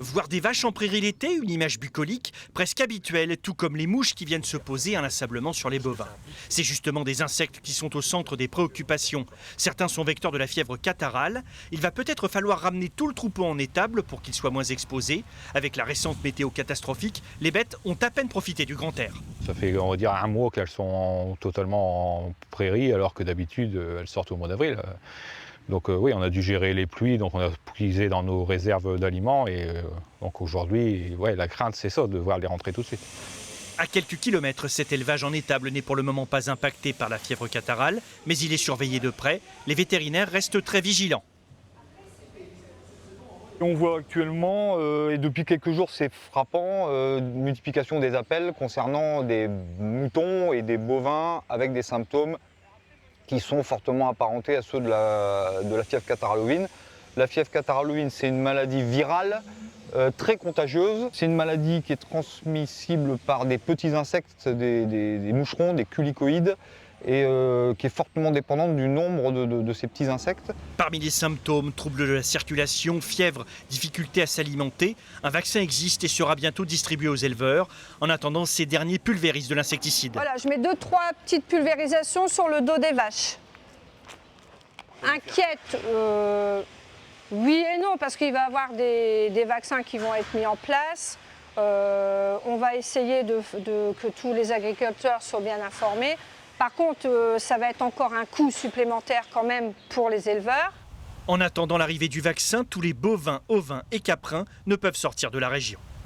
Voir des vaches en prairie l'été, une image bucolique presque habituelle, tout comme les mouches qui viennent se poser inlassablement sur les bovins. C'est justement des insectes qui sont au centre des préoccupations. Certains sont vecteurs de la fièvre catarrhale. Il va peut-être falloir ramener tout le troupeau en étable pour qu'il soit moins exposé. Avec la récente météo catastrophique, les bêtes ont à peine profité du grand air. Ça fait, on va dire, un mois qu'elles sont totalement en prairie, alors que d'habitude, elles sortent au mois d'avril. Donc oui, on a dû gérer les pluies, donc on a puisé dans nos réserves d'aliments. Et donc aujourd'hui, ouais, la crainte, c'est ça, de voir les rentrer tout de suite. À quelques kilomètres, cet élevage en étable n'est pour le moment pas impacté par la fièvre catarrhale, mais il est surveillé de près. Les vétérinaires restent très vigilants. On voit actuellement, et depuis quelques jours c'est frappant, une multiplication des appels concernant des moutons et des bovins avec des symptômes qui sont fortement apparentés à ceux de la fièvre catarrhale ovine. La fièvre catarrhale ovine, c'est une maladie virale très contagieuse. C'est une maladie qui est transmissible par des petits insectes, des moucherons, des culicoïdes, et qui est fortement dépendante du nombre de ces petits insectes. Parmi les symptômes, troubles de la circulation, fièvre, difficulté à s'alimenter, un vaccin existe et sera bientôt distribué aux éleveurs. En attendant, ces derniers pulvérisent de l'insecticide. Voilà, je mets 2-3 petites pulvérisations sur le dos des vaches. Inquiète, oui et non, parce qu'il va y avoir des vaccins qui vont être mis en place. On va essayer que tous les agriculteurs soient bien informés. Par contre, ça va être encore un coût supplémentaire quand même pour les éleveurs. En attendant l'arrivée du vaccin, tous les bovins, ovins et caprins ne peuvent sortir de la région.